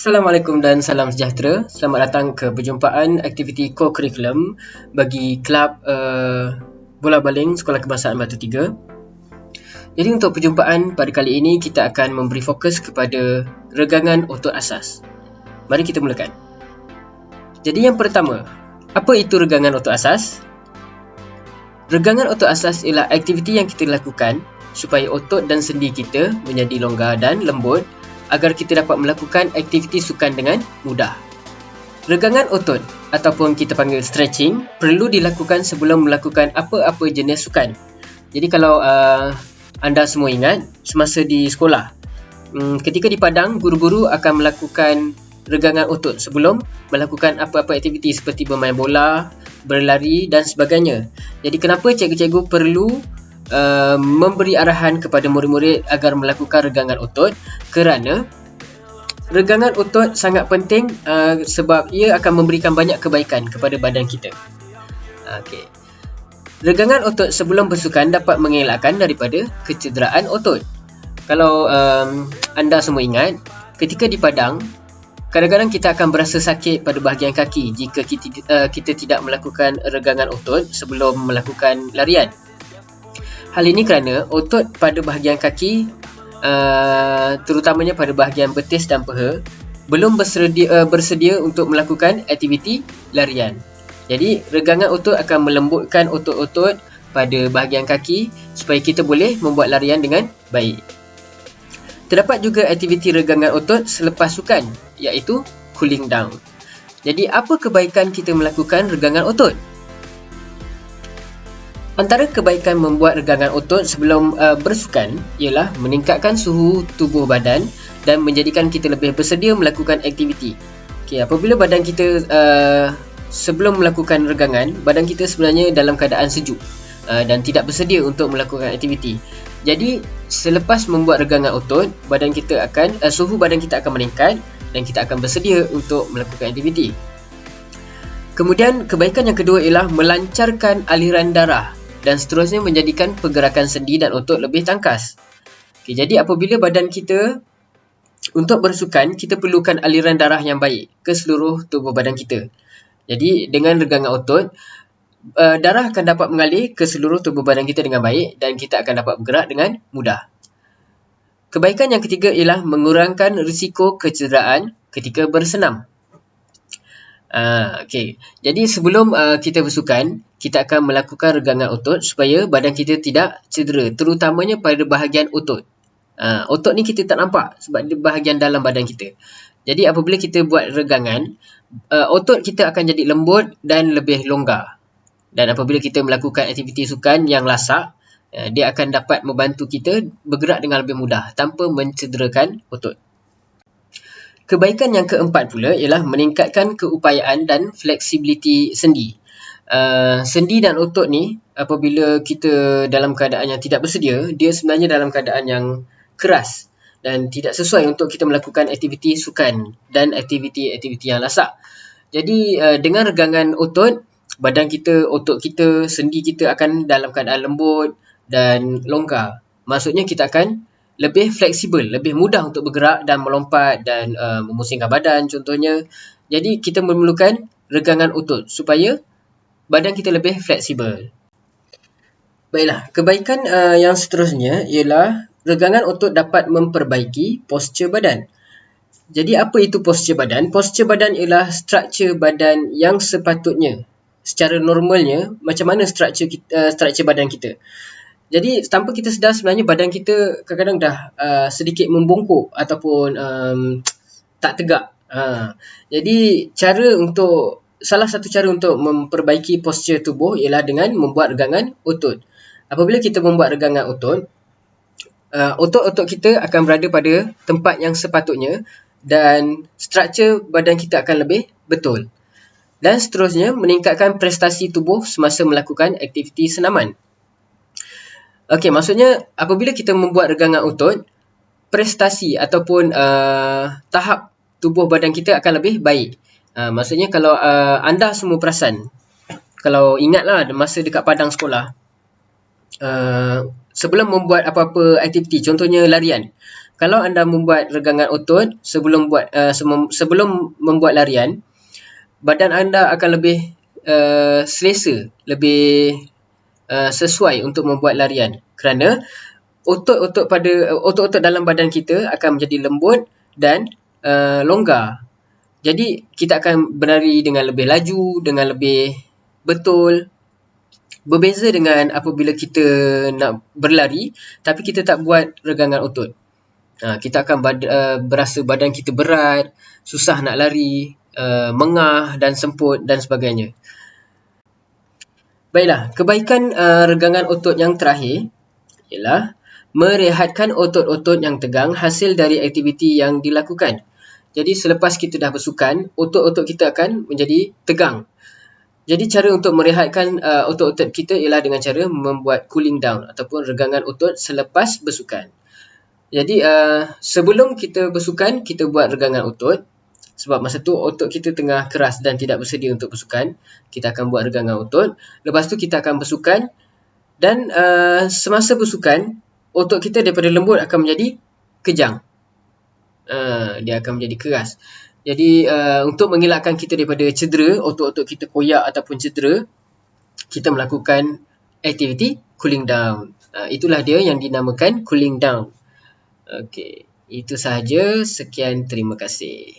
Assalamualaikum dan salam sejahtera. Selamat datang ke perjumpaan aktiviti co-curriculum bagi kelab bola baling Sekolah Kebangsaan Batu Tiga. Jadi untuk perjumpaan pada kali ini kita akan memberi fokus kepada regangan otot asas. Mari kita mulakan. Jadi yang pertama, apa itu regangan otot asas? Regangan otot asas ialah aktiviti yang kita lakukan supaya otot dan sendi kita menjadi longgar dan lembut agar kita dapat melakukan aktiviti sukan dengan mudah. Regangan otot ataupun kita panggil stretching perlu dilakukan sebelum melakukan apa-apa jenis sukan. Jadi kalau anda semua ingat semasa di sekolah, ketika di padang guru-guru akan melakukan regangan otot sebelum melakukan apa-apa aktiviti seperti bermain bola, berlari dan sebagainya. Jadi kenapa cikgu-cikgu perlu memberi arahan kepada murid-murid agar melakukan regangan otot? Kerana regangan otot sangat penting sebab ia akan memberikan banyak kebaikan kepada badan kita. Okey. Regangan otot sebelum bersukan dapat mengelakkan daripada kecederaan otot. Kalau anda semua ingat, ketika di padang, kadang-kadang kita akan berasa sakit pada bahagian kaki jika kita tidak melakukan regangan otot sebelum melakukan larian. Hal ini kerana otot pada bahagian kaki, terutamanya pada bahagian betis dan peha, belum bersedia untuk melakukan aktiviti larian. Jadi, regangan otot akan melembutkan otot-otot pada bahagian kaki supaya kita boleh membuat larian dengan baik. Terdapat juga aktiviti regangan otot selepas sukan, iaitu cooling down. Jadi, apa kebaikan kita melakukan regangan otot? Antara kebaikan membuat regangan otot sebelum bersukan ialah meningkatkan suhu tubuh badan dan menjadikan kita lebih bersedia melakukan aktiviti. Okay, apabila badan kita sebelum melakukan regangan, badan kita sebenarnya dalam keadaan sejuk dan tidak bersedia untuk melakukan aktiviti. Jadi selepas membuat regangan otot, suhu badan kita akan meningkat dan kita akan bersedia untuk melakukan aktiviti. Kemudian kebaikan yang kedua ialah melancarkan aliran darah dan seterusnya menjadikan pergerakan sendi dan otot lebih tangkas. Okay, jadi apabila badan kita untuk bersukan, kita perlukan aliran darah yang baik ke seluruh tubuh badan kita. Jadi dengan regangan otot, darah akan dapat mengalir ke seluruh tubuh badan kita dengan baik dan kita akan dapat bergerak dengan mudah. Kebaikan yang ketiga ialah mengurangkan risiko kecederaan ketika bersenam. Okay. Jadi sebelum kita bersukan, kita akan melakukan regangan otot supaya badan kita tidak cedera, terutamanya pada bahagian otot. Otot ni kita tak nampak sebab dia bahagian dalam badan kita. Jadi apabila kita buat regangan, otot kita akan jadi lembut dan lebih longgar. Dan apabila kita melakukan aktiviti sukan yang lasak, dia akan dapat membantu kita bergerak dengan lebih mudah tanpa mencederakan otot. Kebaikan yang keempat pula ialah meningkatkan keupayaan dan fleksibiliti sendi. Sendi dan otot ni apabila kita dalam keadaan yang tidak bersedia, dia sebenarnya dalam keadaan yang keras dan tidak sesuai untuk kita melakukan aktiviti sukan dan aktiviti-aktiviti yang lasak. Jadi dengan regangan otot, badan kita, otot kita, sendi kita akan dalam keadaan lembut dan longgar. Maksudnya kita akan lebih fleksibel, lebih mudah untuk bergerak dan melompat dan memusingkan badan contohnya. Jadi kita memerlukan regangan otot supaya badan kita lebih fleksibel. Baiklah, kebaikan yang seterusnya ialah regangan otot dapat memperbaiki postur badan. Jadi apa itu postur badan? Postur badan ialah struktur badan yang sepatutnya, secara normalnya, macam mana struktur badan kita. Jadi tanpa kita sedar sebenarnya badan kita kadang-kadang dah sedikit membongkok ataupun tak tegak. Jadi salah satu cara untuk memperbaiki postur tubuh ialah dengan membuat regangan otot. Apabila kita membuat regangan otot, otot-otot kita akan berada pada tempat yang sepatutnya dan struktur badan kita akan lebih betul. Dan seterusnya meningkatkan prestasi tubuh semasa melakukan aktiviti senaman. Okey, maksudnya apabila kita membuat regangan otot, prestasi ataupun tahap tubuh badan kita akan lebih baik. Maksudnya kalau anda semua perasan, kalau ingatlah masa dekat padang sekolah, sebelum membuat apa-apa aktiviti, contohnya larian, kalau anda membuat regangan otot sebelum membuat larian, badan anda akan lebih selesa, lebih sesuai untuk membuat larian, kerana otot-otot dalam badan kita akan menjadi lembut dan longgar. Jadi kita akan berlari dengan lebih laju, dengan lebih betul. Berbeza dengan apabila kita nak berlari tapi kita tak buat regangan otot. Kita akan berasa badan kita berat, susah nak lari, mengah dan semput dan sebagainya. Baiklah, kebaikan regangan otot yang terakhir ialah merehatkan otot-otot yang tegang hasil dari aktiviti yang dilakukan. Jadi selepas kita dah bersukan, otot-otot kita akan menjadi tegang. Jadi cara untuk merehatkan otot-otot kita ialah dengan cara membuat cooling down ataupun regangan otot selepas bersukan. Jadi sebelum kita bersukan, kita buat regangan otot. Sebab masa tu otot kita tengah keras dan tidak bersedia untuk bersukan. Kita akan buat regangan otot. Lepas tu kita akan bersukan. Dan semasa bersukan, otot kita daripada lembut akan menjadi kejang. Dia akan menjadi keras. Jadi untuk mengelakkan kita daripada cedera, otot-otot kita koyak ataupun cedera, kita melakukan aktiviti cooling down. Itulah dia yang dinamakan cooling down. Okey, itu sahaja. Sekian, terima kasih.